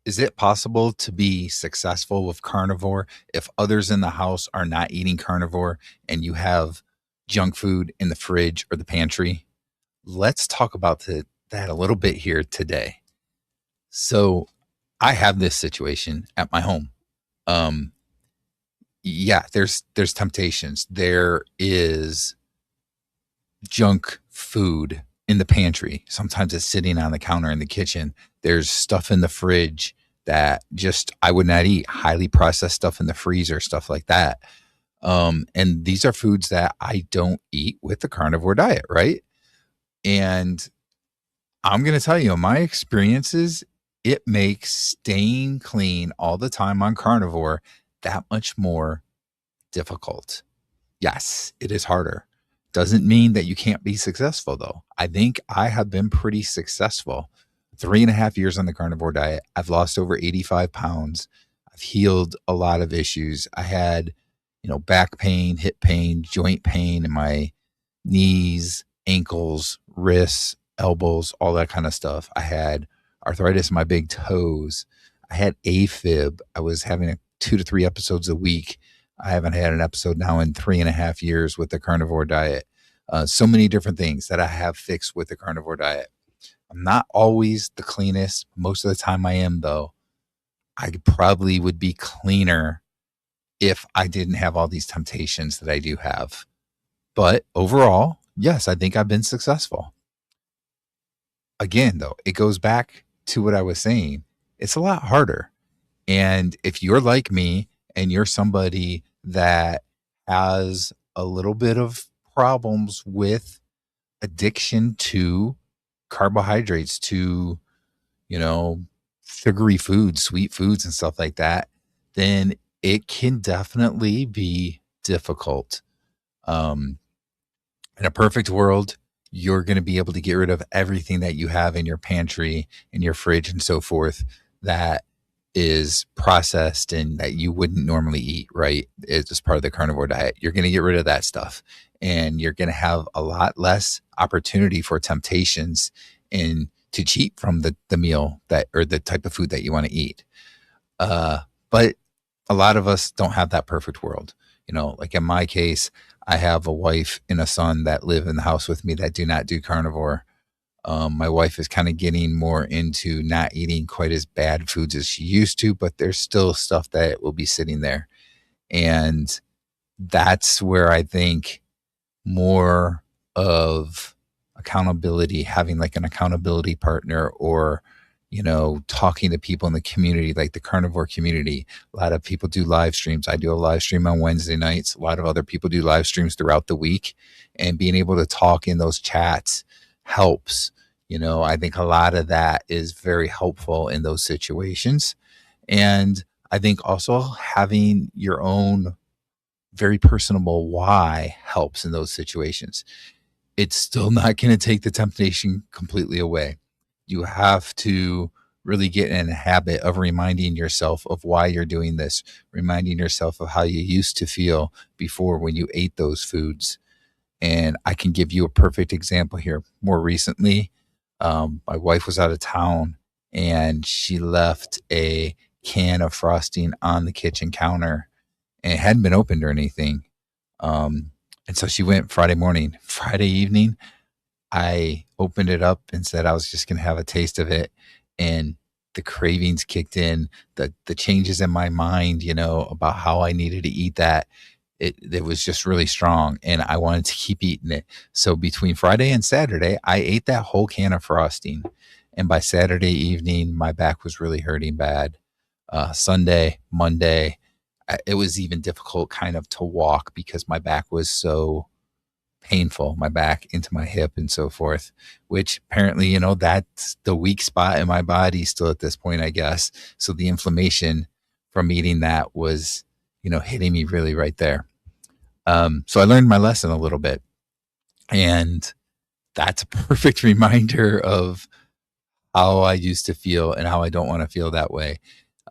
Is it possible to be successful with carnivore if others in the house are not eating carnivore and you have junk food in the fridge or the pantry? Let's talk about that a little bit here today. So, I have this situation at my home. Um, yeah, there's temptations. There is junk food in the pantry. Sometimes it's sitting on the counter in the kitchen. There's stuff in the fridge that just I would not eat. Highly processed stuff in the freezer, stuff like that. And these are foods that I don't eat with the carnivore diet, right? And I'm going to tell you, in my experiences, it makes staying clean all the time on carnivore that much more difficult. Yes, it is harder. Doesn't mean that you can't be successful, though. I think I have been pretty successful. 3.5 years on the carnivore diet. I've lost over 85 pounds. I've healed a lot of issues. I had, back pain, hip pain, joint pain in my knees, ankles, wrists, elbows, all that kind of stuff. I had arthritis in my big toes. I had AFib. I was having 2 to 3 episodes a week. I haven't had an episode now in 3.5 years with the carnivore diet. So many different things that I have fixed with the carnivore diet. I'm not always the cleanest. Most of the time I am, though. I probably would be cleaner if I didn't have all these temptations that I do have. But overall, yes, I think I've been successful. Again, though, it goes back to what I was saying. It's a lot harder. And if you're like me and you're somebody that has a little bit of problems with addiction to carbohydrates, to, you know, sugary foods, sweet foods, and stuff like that, then it can definitely be difficult. Um, in a perfect world, you're going to be able to get rid of everything that you have in your pantry, in your fridge, and so forth that is processed and that you wouldn't normally eat, right? It's just part of the carnivore diet. You're going to get rid of that stuff and you're going to have a lot less opportunity for temptations and to cheat from the meal that or the type of food that you want to eat. But a lot of us don't have that perfect world. Like in my case, I have a wife and a son that live in the house with me that do not do carnivore. My wife is kind of getting more into not eating quite as bad foods as she used to, but there's still stuff that will be sitting there. And that's where I think more of accountability, having like an accountability partner or, talking to people in the community, like the carnivore community. A lot of people do live streams. I do a live stream on Wednesday nights. A lot of other people do live streams throughout the week, and being able to talk in those chats helps. I think a lot of that is very helpful in those situations. And I think also having your own very personable why helps in those situations. It's still not going to take the temptation completely away. You have to really get in a habit of reminding yourself of why you're doing this, reminding yourself of how you used to feel before when you ate those foods. And I can give you a perfect example here. More recently, my wife was out of town and she left a can of frosting on the kitchen counter and it hadn't been opened or anything. And so she went Friday morning. Friday evening, I opened it up and said I was just going to have a taste of it. And the cravings kicked in, the changes in my mind, about how I needed to eat that. It was just really strong and I wanted to keep eating it. So between Friday and Saturday, I ate that whole can of frosting. And by Saturday evening, my back was really hurting bad. Sunday, Monday, it was even difficult kind of to walk because my back was so painful, my back into my hip and so forth, which apparently, that's the weak spot in my body still at this point, I guess. So the inflammation from eating that was, hitting me really right there. So I learned my lesson a little bit. And that's a perfect reminder of how I used to feel and how I don't want to feel that way.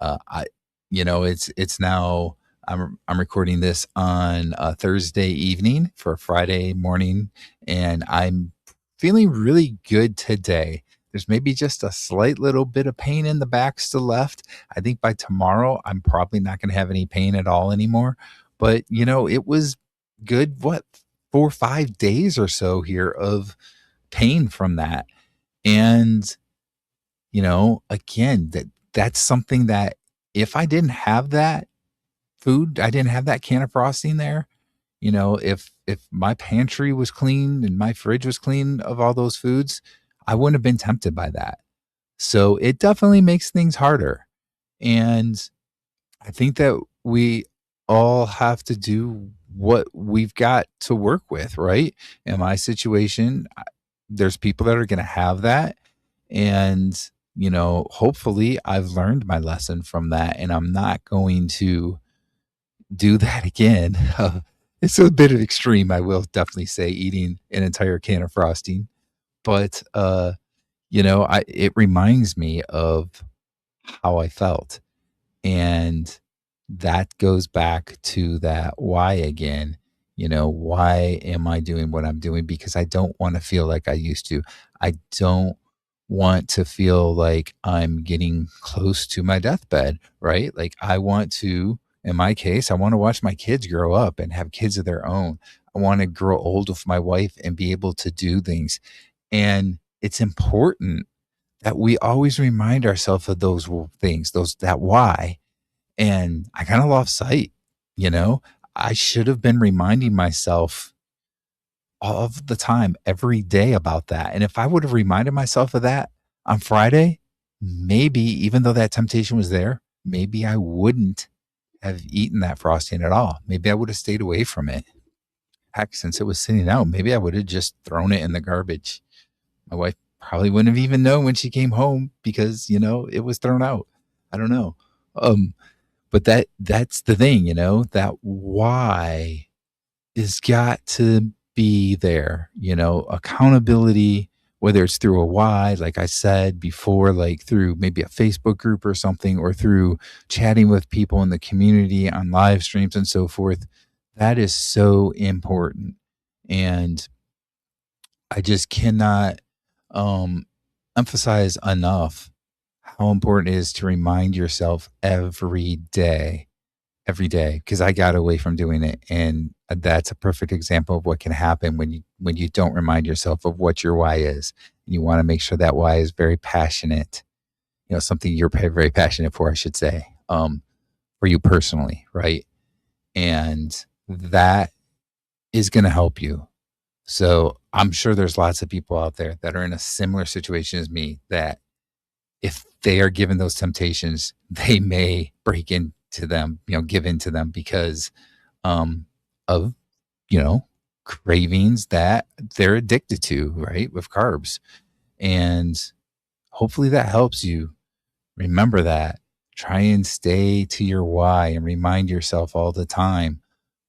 I, it's now I'm recording this on a Thursday evening for a Friday morning, and I'm feeling really good today. There's maybe just a slight little bit of pain in the back still left. I think by tomorrow, I'm probably not going to have any pain at all anymore. But, it was good, what, 4 or 5 days or so here of pain from that. And, again, that's something that if I didn't have that food, I didn't have that can of frosting there, if my pantry was clean and my fridge was clean of all those foods, I wouldn't have been tempted by that. So it definitely makes things harder. And I think that we all have to do what we've got to work with, right? In my situation, there's people that are going to have that. And, hopefully I've learned my lesson from that and I'm not going to do that again. It's a bit of extreme, I will definitely say, eating an entire can of frosting. But it reminds me of how I felt. And that goes back to that why again. Why am I doing what I'm doing? Because I don't want to feel like I used to. I don't want to feel like I'm getting close to my deathbed, right? Like I want to, in my case, I want to watch my kids grow up and have kids of their own. I want to grow old with my wife and be able to do things. And it's important that we always remind ourselves of those things, that why. And I kind of lost sight, you know. I should have been reminding myself all of the time, every day about that. And if I would have reminded myself of that on Friday, maybe even though that temptation was there, maybe I wouldn't have eaten that frosting at all. Maybe I would have stayed away from it. Heck, since it was sitting out, maybe I would have just thrown it in the garbage. My wife probably wouldn't have even known when she came home because, it was thrown out. I don't know. Um, but that's the thing, that why is got to be there, accountability, whether it's through a why, like I said before, like through maybe a Facebook group or something, or through chatting with people in the community on live streams and so forth. That is so important. And I just cannot um, emphasize enough how important it is to remind yourself every day, because I got away from doing it, and that's a perfect example of what can happen when you don't remind yourself of what your why is, and you want to make sure that why is very passionate, something you're very passionate for, I should say, for you personally, right? And that is going to help you. So I'm sure there's lots of people out there that are in a similar situation as me that if they are given those temptations, they may break into them, give into them because of, you know, cravings that they're addicted to, right? With carbs. And hopefully that helps you remember that. Try and stay to your why and remind yourself all the time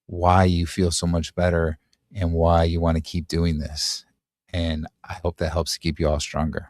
why you feel so much better and why you want to keep doing this. And I hope that helps to keep you all stronger.